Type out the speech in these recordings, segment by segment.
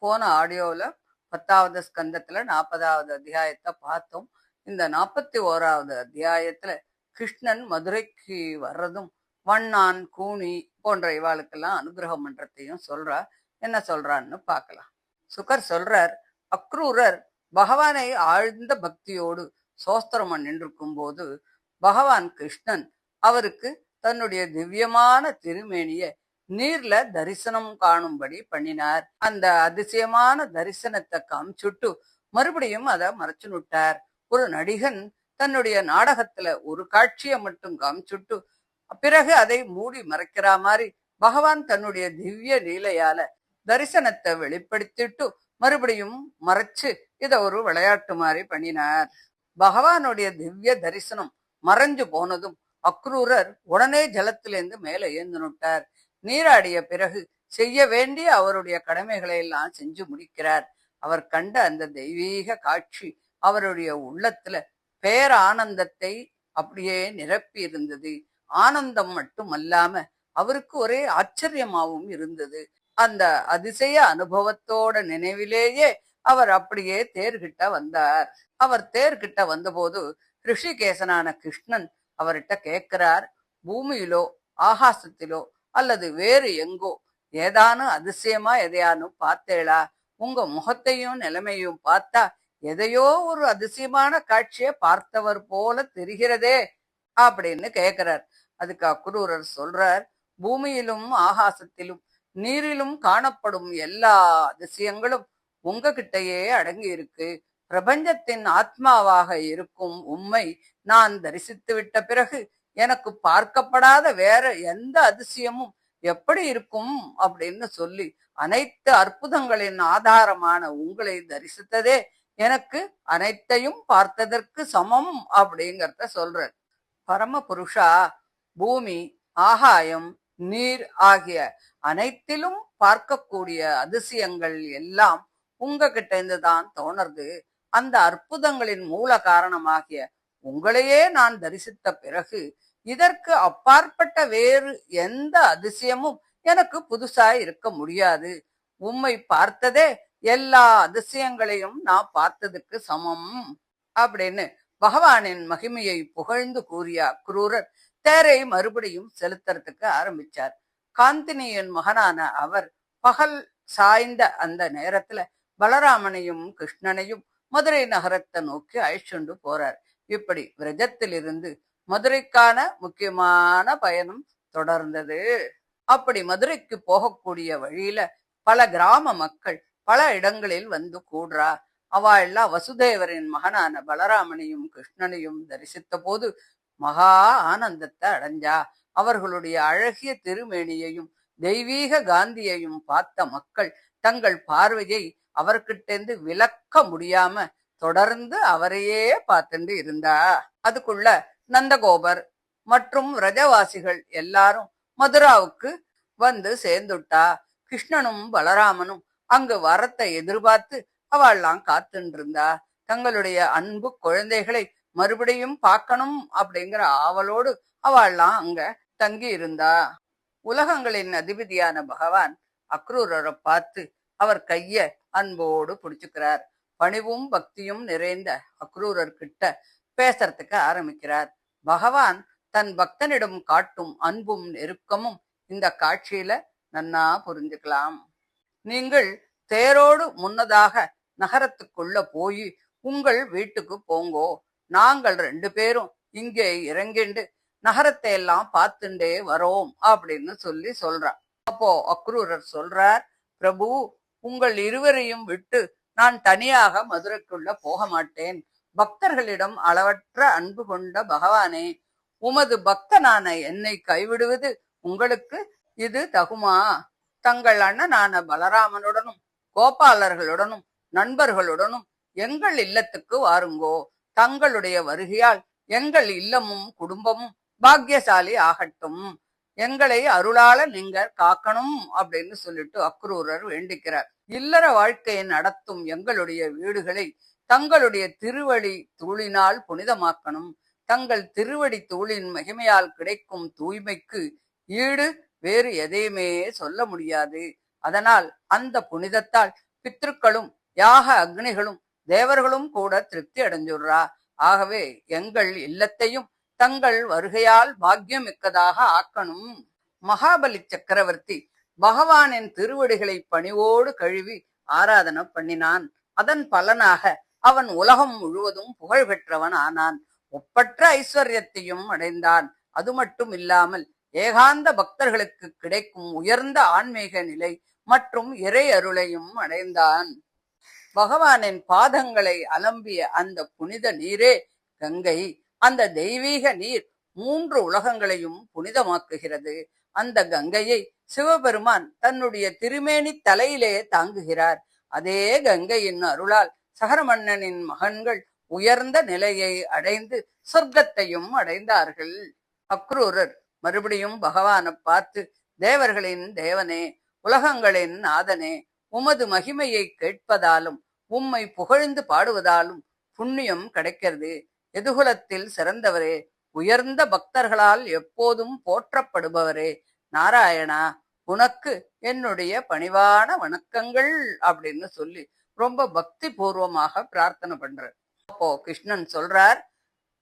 போன ஆடியோவில் 10வது ஸ்கந்தத்தில் 40வது அத்தியாயத்தை பார்த்தோம். இந்த 41வது அத்தியாயத்தில் கிருஷ்ணன் மதுரைக்கு வர்றதும் வண்ணான் கூனி போன்ற இவாளுக்கெல்லாம் அனுகிரக மன்றத்தையும் சொல்றா. என்ன சொல்றான்னு பார்க்கலாம். சுகர் சொல்றார், அக்ரூரர் பகவானை ஆழ்ந்த பக்தியோடு சோஸ்திரம் பண்ணிருக்கும் போது பகவான் கிருஷ்ணன் அவருக்கு தன்னுடைய திவ்யமான திருமேனிய நீர்ல தரிசனம் காணும்படி பண்ணினார். அந்த அதிசயமான தரிசனத்தை காமிச்சுட்டு மறுபடியும் அதை மறைச்சு விட்டார். ஒரு நடிகன் தன்னுடைய நாடகத்துல ஒரு காட்சியை மட்டும் காமிச்சுட்டு பிறகு அதை மூடி மறைக்கிற மாதிரி பகவான் தன்னுடைய திவ்ய லீலையால தரிசனத்தை வெளிப்படுத்திட்டு மறுபடியும் மறைச்சு இத ஒரு விளையாட்டு மாதிரி பண்ணினார். பகவானுடைய திவ்ய தரிசனம் மறைஞ்சு போனதும் அக்ரூரர் உடனே ஜலத்திலிருந்து மேலே ஏந்துனுட்டார். நீராடிய பிறகு செய்ய வேண்டிய அவருடைய கடமைகளை எல்லாம் செஞ்சு முடிக்கிறார். அவர் கண்ட அந்த தெய்வீக காட்சி அவருடைய உள்ளத்துல பேரானந்தத்தை அப்படியே நிரப்பி இருந்தது. ஆனந்தம் மட்டும் அல்லாம அவருக்கு ஒரே ஆச்சரியமாகவும் இருந்தது. அந்த அதிசய அனுபவத்தோட நினைவிலேயே அவர் அப்படியே தேர்கிட்ட வந்தார். அவர் தேர்கிட்ட வந்தபோது ரிஷிகேசனான கிருஷ்ணன் அவர்கிட்ட கேட்கிறார், பூமியிலோ ஆகாசத்திலோ அல்லது வேறு எங்கோ ஏதானும் அதிசயமா எதையானு பார்த்தேளா? உங்க முகத்தையும் நிலைமையும் பார்த்தா எதையோ ஒரு அதிசயமான காட்சியை பார்த்தவர் போல தெரிகிறதே அப்படின்னு கேட்கிறார். அதுக்கு அக்ரூரர் சொல்றார், பூமியிலும் ஆகாசத்திலும் நீரிலும் காணப்படும் எல்லா அதிசயங்களும் உங்ககிட்டயே அடங்கி இருக்கு. பிரபஞ்சத்தின் ஆத்மாவாக இருக்கும் உம்மை நான் தரிசித்து விட்ட பிறகு எனக்கு பார்க்கப்படாத வேற எந்த அதிசயமும் எப்படி இருக்கும் அப்படின்னு சொல்லி அனைத்து அற்புதங்களின் ஆதாரமான உங்களை தரிசித்ததே எனக்கு அனைத்தையும் பார்த்ததற்கு சமம் அப்படிங்கிறத சொல்ற. பரமபுருஷா, பூமி, ஆகாயம், நீர் ஆகிய அனைத்திலும் பார்க்கக்கூடிய அதிசயங்கள் எல்லாம் உங்ககிட்ட இருந்துதான் தோணுறது. அந்த அற்புதங்களின் மூல காரணமாகிய உங்களையே நான் தரிசித்த பிறகு இதற்கு அப்பாற்பட்ட வேறு எந்த அதிசயமும் எனக்கு புதுசாய் இருக்க முடியாது. உம்மை பார்த்ததே எல்லா அதிசயங்களையும் நான் பார்த்ததுக்கு சமம் அப்படின்னு பகவானின் மகிமையை புகழ்ந்து கூறிய அக்ரூரர் தேரை மறுபடியும் செலுத்துறதுக்கு ஆரம்பிச்சார். காந்தினியின் மகனான அவர் பகல் சாய்ந்த அந்த நேரத்துல பலராமனையும் கிருஷ்ணனையும் மதுரை நகரத்தை நோக்கி அழைச்சுண்டு போறார். இப்படி விரஜத்திலிருந்து மதுரைக்கான முக்கியமான பயணம் தொடர்ந்தது. அப்படி மதுரைக்கு போகக்கூடிய வழியில பல கிராம மக்கள் பல இடங்களில் வந்து கூடுறா. அவா எல்லாம் வசுதேவரின் மகனான பலராமனையும் கிருஷ்ணனையும் தரிசித்த போது மகா ஆனந்தத்தை அடைஞ்சா. அவர்களுடைய அழகிய திருமேனியையும் தெய்வீக காந்தியையும் பார்த்த மக்கள் தங்கள் பார்வையை அவர்கிட்டேந்து விலக்க முடியாம தொடர்ந்து அவரையே பார்த்துட்டு இருந்தா. அதுக்குள்ள நந்தகோபர் மற்றும் ரஜவாசிகள் எல்லாரும் மதுராவுக்கு வந்து சேர்ந்துட்டா. கிருஷ்ணனும் பலராமனும் அங்கு வரத்தை எதிர்பார்த்து அவள்லாம் காத்துட்டு இருந்தா. தங்களுடைய அன்பு குழந்தைகளை மறுபடியும் பார்க்கணும் அப்படிங்கிற ஆவலோடு அவள்லாம் அங்க தங்கி இருந்தா. உலகங்களின் அதிபதியான பகவான் அக்ரூரரை பார்த்து அவர் கைய அன்போடு பிடிச்சுக்கிறார். பணிவும் பக்தியும் நிறைந்த அக்ரூரர் கிட்ட பேசுறதுக்கு ஆரம்பிக்கிறார். பகவான் தன் பக்தனிடம் காட்டும் அன்பும் நெருக்கமும் இந்த காட்சியில நன்னா புரிஞ்சுக்கலாம். நீங்கள் தேரோடு முன்னதாக நகரத்துக்குள்ள போய் உங்கள் வீட்டுக்கு போங்கோ. நாங்கள் 2 பேரும் இங்கே இறங்கிண்டு நகரத்தை எல்லாம் பார்த்துட்டே வரோம் அப்படின்னு சொல்றார். அப்போ அக்ரூரர் சொல்றார், பிரபு, உங்கள் இருவரையும் விட்டு நான் தனியாக மதுரைக்குள்ள போக மாட்டேன். பக்தர்களிடம் அளவற்ற அன்பு கொண்ட பகவானே, உமது பக்தனான என்னை கைவிடுவது உங்களுக்கு இது தகுமா? தங்கள் அண்ணனான பலராமனுடனும் கோபாலர்களுடனும் நண்பர்களுடனும் எங்கள் இல்லத்துக்கு வாருங்கோ. தங்களுடைய வருகையால் எங்கள் இல்லமும் குடும்பமும் பாக்கியசாலி ஆகட்டும். எங்களை அருளால நீங்க காக்கணும் அப்படின்னு சொல்லிட்டு அக்ரூரர் வேண்டிக்கிறார். இல்லற வாழ்க்கையை நடத்தும் எங்களுடைய வீடுகளை தங்களுடைய திருவடி தூளினால் புனிதமாக்கணும். தங்கள் திருவடி தூளின் மகிமையால் கிடைக்கும் தூய்மைக்கு ஈடு வேறு எதையுமே சொல்ல முடியாது. அதனால் அந்த புனிதத்தால் பித்ருக்களும் யாக அக்னிகளும் தேவர்களும் கூட திருப்தி அடைஞ்சுடுறா. ஆகவே எங்கள் இல்லத்தையும் தங்கள் வருகையால் பாக்கியம் மிக்கதாக ஆக்கணும். மகாபலி சக்கரவர்த்தி பகவானின் திருவடிகளை பணிவோடு கழுவி ஆராதனை பண்ணினான். அதன் பலனாக அவன் உலகம் முழுவதும் புகழ் பெற்றவன் ஆனான். ஒப்பற்ற ஐஸ்வர்யத்தையும் அடைந்தான். அது மட்டும் இல்லாமல் ஏகாந்த பக்தர்களுக்கு கிடைக்கும் உயர்ந்த ஆன்மீக நிலை மற்றும் இறை அருளையும் அடைந்தான். பகவானின் பாதங்களை அலம்பிய அந்த புனித நீரே கங்கை. அந்த தெய்வீக நீர் 3 உலகங்களையும் புனிதமாக்குகிறது. அந்த கங்கையை சிவபெருமான் தன்னுடைய திருமேனி தலையிலே தாங்குகிறார். அதே கங்கையின் அருளால் சகரமன்னனின் மகன்கள் உயர்ந்த நிலையை அடைந்து சொர்க்கத்தையும் அடைந்தார்கள். அக்ரூரர் மறுபடியும் பகவானை பார்த்து, தேவர்களின் தேவனே, உலகங்களின் நாதனே, உமது மகிமையை கேட்பதாலும் உம்மை புகழ்ந்து பாடுவதாலும் புண்ணியம் கிடைக்கிறது. எதுகுலத்தில் சிறந்தவரே, உயர்ந்த பக்தர்களால் எப்போதும் போற்றப்படுபவரே, நாராயணா, உனக்கு என்னுடைய பணிவான வணக்கங்கள் அப்படின்னு சொல்லி ரொம்ப பக்தி பூர்வமாக பிரார்த்தனை பண்ற. அப்போ கிருஷ்ணன் சொல்றார்,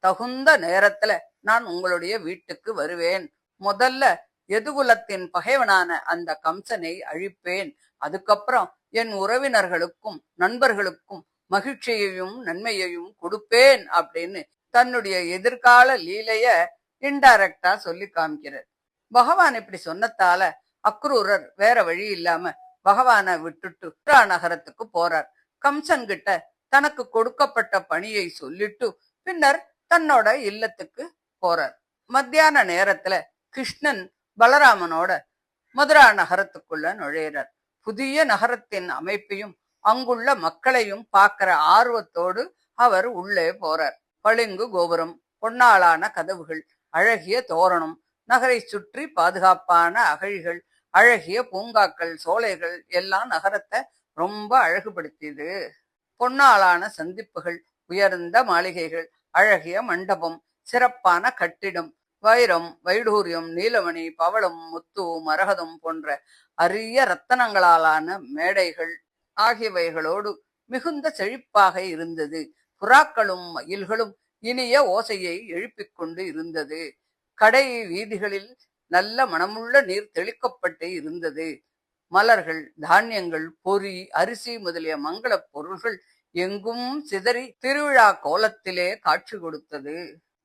தகுந்த நேரத்துல நான் உங்களுடைய வீட்டுக்கு வருவேன். முதல்ல எதுகுலத்தின் பகைவனான அந்த கம்சனை அழிப்பேன். அதுக்கப்புறம் என் உறவினர்களுக்கும் நண்பர்களுக்கும் மகிழ்ச்சியையும் நன்மையையும் கொடுப்பேன் அப்படின்னு தன்னுடைய எதிர்கால லீலைய இன்டைரக்டா சொல்லி காமிக்கிறார். பகவான் இப்படி சொன்னதால அக்ரூரர் வேற வழி இல்லாம பகவானை விட்டுட்டு மதுரா நகரத்துக்கு போறார். கம்சன் கிட்ட தனக்கு கொடுக்கப்பட்ட பணியை சொல்லிட்டு பின்னர் தன்னோட இல்லத்துக்கு போறார். மத்தியான நேரத்துல கிருஷ்ணன் பலராமனோட மதுரா நகரத்துக்குள்ள நுழையிறார். புதிய நகரத்தின் அமைப்பையும் அங்குள்ள மக்களையும் பார்க்கிற ஆர்வத்தோடு அவர் உள்ளே போறார். பளிங்கு கோபுரம், பொன்னாலான கதவுகள், அழகிய தோரணம், நகரை சுற்றி பாதுகாப்பான அகழிகள், அழகிய பூங்காக்கள், சோலைகள் எல்லாம் நகரத்தை ரொம்ப அழகுபடுத்தியது. பொன்னாலான சந்திப்புகள், உயர்ந்த மாளிகைகள், அழகிய மண்டபம், சிறப்பான கட்டிடம், வைரம், வைடூரியம், நீலமணி, பவளம், முத்து, மரகதம் போன்ற அரிய ரத்தனங்களாலான மேடைகள் ஆகியவைகளோடு மிகுந்த செழிப்பாக இருந்தது. புறாக்களும் மயில்களும் இனிய ஓசையை எழுப்பிக் கொண்டு இருந்தது. கடை வீதிகளில் நல்ல மனமுள்ள நீர் தெளிக்கப்பட்டு இருந்தது. மலர்கள், தானியங்கள், பொறி, அரிசி முதலிய மங்கள பொருள்கள் எங்கும் சிதறி திருவிழா கோலத்திலே காட்சி கொடுத்தது.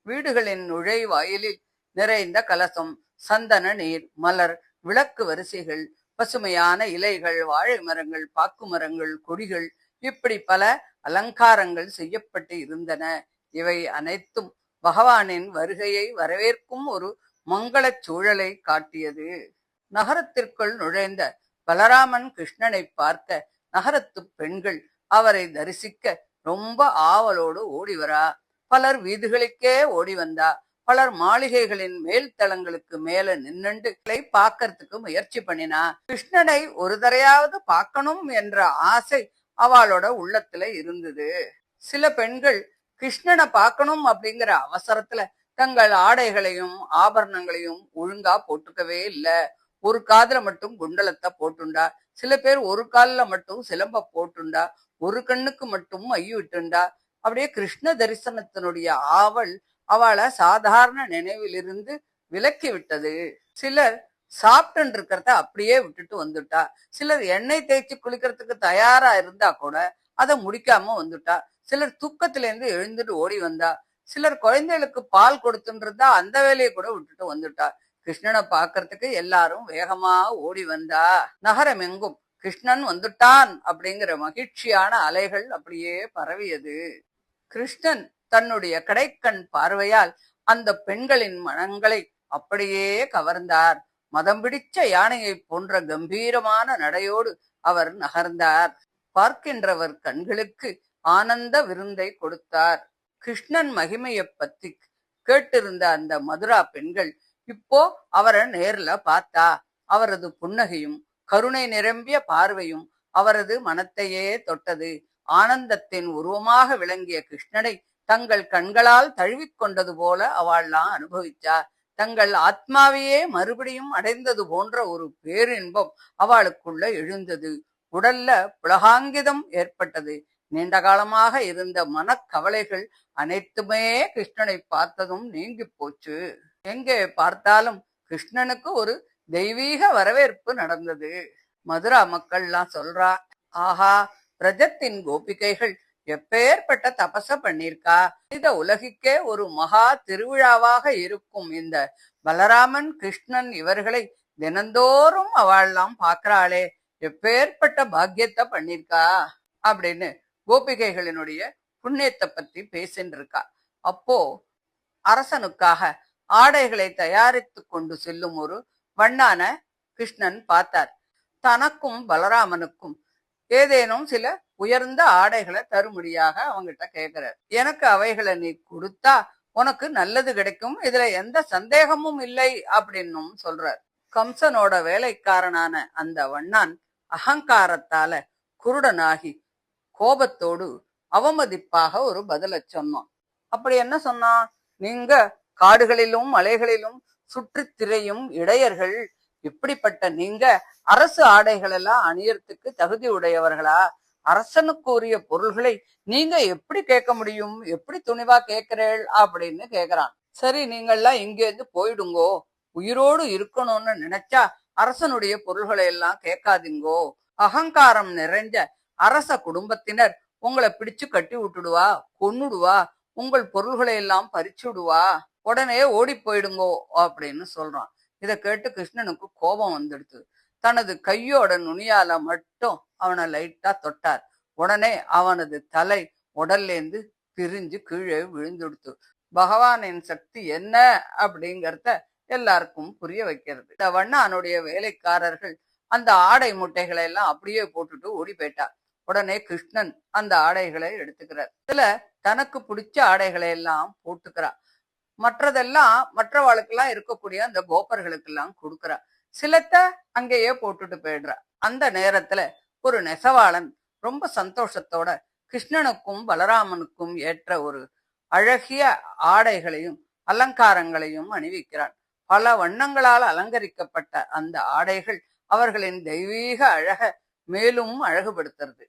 வீடுகளின் நுழைவாயிலில் நிறைந்த கலசம், சந்தன நீர், மலர், விளக்கு வரிசைகள், பசுமையான இலைகள், வாழை மரங்கள், பாக்கு மரங்கள், கொடிகள், இப்படி பல அலங்காரங்கள் செய்யப்பட்டு இருந்தன. இவை அனைத்தும் பகவானின் வருகையை வரவேற்கும் ஒரு மங்களச் சூழலை காட்டியது. நகரத்திற்குள் நுழைந்த பலராமன் கிருஷ்ணனை பார்க்க நகரத்து பெண்கள் அவரை தரிசிக்க ரொம்ப ஆவலோடு ஓடி வரா. பலர் வீதிகளுக்கே ஓடி வந்தா. பலர் மாளிகைகளின் மேல் தளங்களுக்கு மேல நின்னுண்டு பார்க்கறதுக்கு முயற்சி பண்ணினா. கிருஷ்ணனை ஒரு தரையாவது பார்க்கணும் என்ற ஆசை அவளோட உள்ளத்துல இருந்தது. சில பெண்கள் கிருஷ்ணனை பார்க்கணும் அப்படிங்கிற அவசரத்துல தங்கள் ஆடைகளையும் ஆபரணங்களையும் ஒழுங்கா போட்டுக்கவே இல்லை. ஒரு காதுல மட்டும் குண்டலத்தை போட்டுண்டா. சில பேர் ஒரு காலில் மட்டும் சிலம்ப போட்டுண்டா. ஒரு கண்ணுக்கு மட்டும் மைய விட்டுண்டா. அப்படியே கிருஷ்ண தரிசனத்தினுடைய ஆவல் அவளை சாதாரண நினைவிலிருந்து விலக்கி விட்டது. சிலர் சாப்பிட்டு இருக்கிறத அப்படியே விட்டுட்டு வந்துட்டா. சிலர் எண்ணெய் தேய்ச்சி குளிக்கிறதுக்கு தயாரா இருந்தா கூட அதை முடிக்காம வந்துட்டா. சிலர் தூக்கத்திலேருந்து எழுந்துட்டு ஓடி வந்தா. சிலர் குழந்தைகளுக்கு பால் கொடுத்துட்டு இருந்தா அந்த வேலையை கூட விட்டுட்டு வந்துட்டா. கிருஷ்ணனை பார்க்கறதுக்கு எல்லாரும் வேகமா ஓடி வந்தா. நகரம் எங்கும் கிருஷ்ணன் வந்துட்டான் அப்படிங்கிற மகிழ்ச்சியான அலைகள் அப்படியே பரவியது. கிருஷ்ணன் தன்னுடைய கடைக்கண் பார்வையால் அந்த பெண்களின் மனங்களை அப்படியே கவர்ந்தார். மதம் பிடிச்ச யானையை போன்ற கம்பீரமான நடையோடு அவர் நகர்ந்தார். பார்க்கின்றவர் கண்களுக்கு ஆனந்த விருந்தை கொடுத்தார். கிருஷ்ணன் மகிமையை பத்தி கேட்டிருந்த அந்த மதுரா பெண்கள் இப்போ அவரை நேர்ல பார்த்தா. அவரது புன்னகையும் கருணை நிரம்பிய பார்வையும் அவரது மனத்தையே தொட்டது. ஆனந்தத்தின் உருவமாக விளங்கிய கிருஷ்ணனை தங்கள் கண்களால் தழுவிக்கொண்டது போல அவள்லாம் அனுபவிச்சா. தங்கள் ஆத்மாவையே மறுபடியும் அடைந்தது போன்ற ஒரு பேரின்பம் அவளுக்குள்ள எழுந்தது. உடல்ல புலகாங்கிதம் ஏற்பட்டது. நீண்ட காலமாக இருந்த மனக்கவலைகள் அனைத்துமே கிருஷ்ணனை பார்த்ததும் நீங்கி போச்சு. எங்கே பார்த்தாலும் கிருஷ்ணனுக்கு ஒரு தெய்வீக வரவேற்பு நடந்தது. மதுரா மக்கள்லாம் சொல்றா, ஆஹா, பிரஜத்தின் கோபிகைகள் எப்பேற்பட்ட தபச பண்ணிருக்கா. இந்த உலகிற்கே ஒரு மகா திருவிழாவாக இருக்கும் இந்த பலராமன் கிருஷ்ணன் இவர்களை தினந்தோறும் அவள்லாம் பாக்குறாளே, எப்பேற்பட்ட பாக்கியத்தை பண்ணிருக்கா அப்படின்னு கோபிகைகளினுடைய புண்ணியத்தை பத்தி பேசின்னு இருக்கா. அப்போ அரசனுக்காக ஆடைகளை தயாரித்து கொண்டு செல்லும் ஒரு வண்ணான கிருஷ்ணன் பார்த்தார். தனக்கும் பலராமனுக்கும் ஏதேனும் சில உயர்ந்த ஆடைகளை தரும்படியாக அவங்கிட்ட கேட்கிறார். எனக்கு அவைகளை நீ கொடுத்தா உனக்கு நல்லது கிடைக்கும், இதுல எந்த சந்தேகமும் இல்லை அப்படின்னும் சொல்றார். கம்சனோட வேலைக்காரனான அந்த வண்ணான் அகங்காரத்தால குருடனாகி கோபத்தோடு அவமதிப்பாக ஒரு பதில சொன்னான். அப்படி என்ன சொன்னான்? நீங்க காடுகளிலும் மலைகளிலும் சுற்றி திரையும் இடையர்கள், இப்படிப்பட்ட நீங்க அரசு ஆடைகள் எல்லாம் அணியறதுக்கு தகுதி உடையவர்களா? அரசனுக்கு உரிய பொருள்களை நீங்க எப்படி கேட்க முடியும்? எப்படி துணிவா கேட்கிறேள் அப்படின்னு கேக்குறான். சரி, நீங்கள்லாம் இங்கேருந்து போயிடுங்கோ, உயிரோடு இருக்கணும்னு நினைச்சா அரசனுடைய பொருள்களை எல்லாம் கேட்காதீங்கோ. அகங்காரம் நிறைஞ்ச அரச குடும்பத்தினர் உங்களை பிடிச்சு கட்டி விட்டுடுவா, கொன்னுடுவா, உங்கள் பொருள்களை எல்லாம் பறிச்சுடுவா, உடனே ஓடி போயிடுங்கோ அப்படின்னு சொல்றான். இதை கேட்டு கிருஷ்ணனுக்கு கோபம் வந்துடுது. தனது கையோட நுனியால மட்டும் அவனை லைட்டா தொட்டார். உடனே அவனது தலை உடல்லேந்து பிரிஞ்சு கீழே விழுந்துடுத்து. பகவானின் சக்தி என்ன அப்படிங்கறத எல்லாருக்கும் புரிய வைக்கிறது. இந்த வண்ணானுடைய வேலைக்காரர்கள் அந்த ஆடை முட்டைகளை எல்லாம் அப்படியே போட்டுட்டு ஓடி போயிட்டார். உடனே கிருஷ்ணன் அந்த ஆடைகளை எடுத்துக்கிறார். இதுல தனக்கு பிடிச்ச ஆடைகளை எல்லாம் போட்டுக்கிறார். மற்றதெல்லாம் மற்றவாளுக்கெல்லாம் இருக்கக்கூடிய அந்த கோபர்களுக்கு எல்லாம் கொடுக்குறா. சிலத்த அங்கேயே போட்டுட்டு போயிடுறா. அந்த நேரத்துல ஒரு நெசவாளன் ரொம்ப சந்தோஷத்தோட கிருஷ்ணனுக்கும் பலராமனுக்கும் ஏற்ற ஒரு அழகிய ஆடைகளையும் அலங்காரங்களையும் அணிவிக்கிறான். பல வண்ணங்களால் அலங்கரிக்கப்பட்ட அந்த ஆடைகள் அவர்களின் தெய்வீக அழக மேலும் அழகுபடுத்துறது.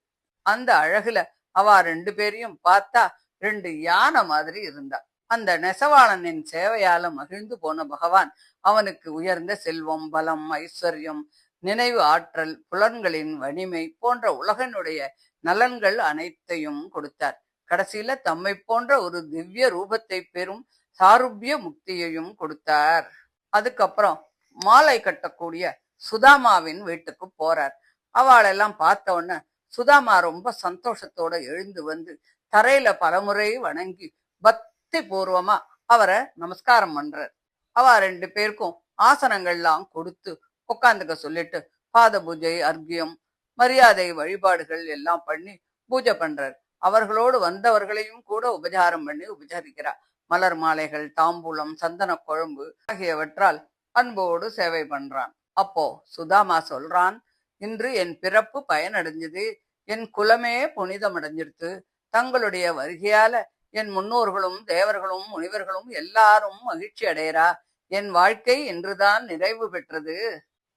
அந்த அழகுல அவ ரெண்டு பேரையும் பார்த்தா ரெண்டு யானை மாதிரி இருந்தா. அந்த நெசவாளனின் சேவையால மகிழ்ந்து போன பகவான் அவனுக்கு உயர்ந்த செல்வம், பலம், ஐஸ்வர்யம், நினைவு ஆற்றல், புலன்களின் வலிமை போன்ற உலகனுடைய நலன்கள் அனைத்தையும் கொடுத்தார். கடைசியில தம்மை போன்ற ஒரு திவ்ய ரூபத்தை பெறும் சாருபிய முக்தியையும் கொடுத்தார். அதுக்கப்புறம் மாலை கட்டக்கூடிய சுதாமாவின் வீட்டுக்கு போறார். அவளெல்லாம் பார்த்த உடனே சுதாமா ரொம்ப சந்தோஷத்தோட எழுந்து வந்து தரையில பலமுறை வணங்கி பக்தி பூர்வமா அவரை நமஸ்காரம் பண்றார். அவ ரெண்டு பேருக்கும் ஆசனங்கள்லாம் கொடுத்து உட்காந்துக்க சொல்லிட்டு பாத பூஜை, அர்க்கியம், மரியாதை வழிபாடுகள் எல்லாம் பண்ணி பூஜை பண்றார். அவர்களோடு வந்தவர்களையும் கூட உபச்சாரம் பண்ணி உபச்சரிக்கிறார். மலர் மாலைகள், தாம்பூலம், சந்தன குழம்பு ஆகியவற்றால் அன்போடு சேவை பண்றான். அப்போ சுதாமா சொல்றான், இன்று என் பிறப்பு பயனடைஞ்சது, என் குலமே புனிதம் அடைஞ்சிருத்து. தங்களுடைய வருகையால என் முன்னோர்களும் தேவர்களும் முனிவர்களும் எல்லாரும் மகிழ்ச்சி அடையறா. என் வாழ்க்கை இன்றுதான் நிறைவு பெற்றது.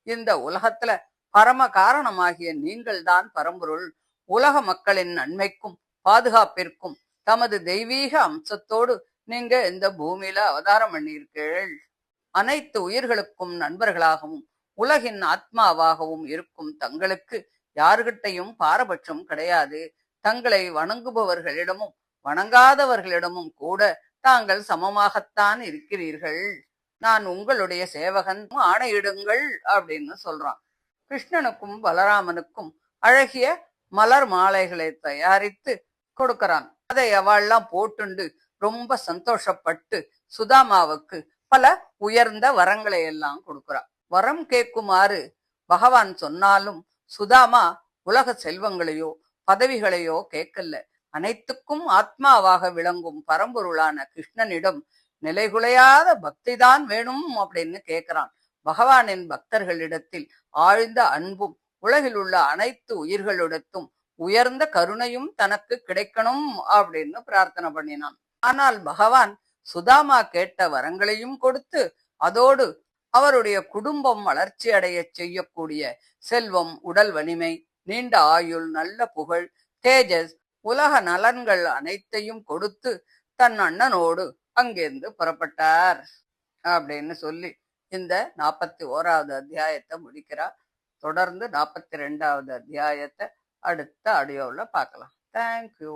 இந்த உலகத்துல பரம காரணமாகிய நீங்கள் தான் பரம்பொருள். உலக மக்களின் நன்மைக்கும் பாதுகாப்பிற்கும் தமது தெய்வீக அம்சத்தோடு நீங்க இந்த பூமியில அவதாரம் பண்ணியிருக்கீள். அனைத்து உயிர்களுக்கும் நண்பர்களாகவும் உலகின் ஆத்மாவாகவும் இருக்கும் தங்களுக்கு யாருகிட்டையும் பாரபட்சம் கிடையாது. தங்களை வணங்குபவர்களிடமும் வணங்காதவர்களிடமும் கூட தாங்கள் சமமாகத்தான் இருக்கிறீர்கள். நான் உங்களுடைய சேவகன், ஆணையிடுங்கள் அப்படின்னு சொல்றான். கிருஷ்ணனுக்கும் பலராமனுக்கும் அழகிய மலர் மாலைகளை தயாரித்து கொடுக்கறான். அதை அவள்லாம் போட்டுண்டு ரொம்ப சந்தோஷப்பட்டு சுதாமாவுக்கு பல உயர்ந்த வரங்களை எல்லாம் கொடுக்கிறான். வரம் கேட்குமாறு பகவான் சொன்னாலும் சுதாமா உலக செல்வங்களையோ பதவிகளையோ கேட்கல. அனைத்துக்கும் ஆத்மாவாக விளங்கும் பரம்பொருளான கிருஷ்ணனிடம் நிலைகுலையாத பக்திதான் வேணும் அப்படின்னு கேட்கிறான். பகவானின் பக்தர்களிடத்தில் ஆழ்ந்த அன்பும் உலகில் உள்ள அனைத்து உயிர்களிடத்தும் உயர்ந்த கருணையும் தனக்கு கிடைக்கணும் அப்படின்னு பிரார்த்தனை பண்ணினான். ஆனால் பகவான் சுதாமா கேட்ட வரங்களையும் கொடுத்து அதோடு அவருடைய குடும்பம் வளர்ச்சி அடைய செய்யக்கூடிய செல்வம், உடல் வலிமை, நீண்ட ஆயுள், நல்ல புகழ், தேஜஸ், உலக நலன்கள் அனைத்தையும் கொடுத்து தன் அண்ணனோடு அங்கிருந்து புறப்பட்டார் அப்படின்னு சொல்லி இந்த 41வது அத்தியாயத்தை முடிக்கிறார். தொடர்ந்து 42வது அத்தியாயத்தை அடுத்த ஆடியோவில் பார்க்கலாம். தேங்க்யூ.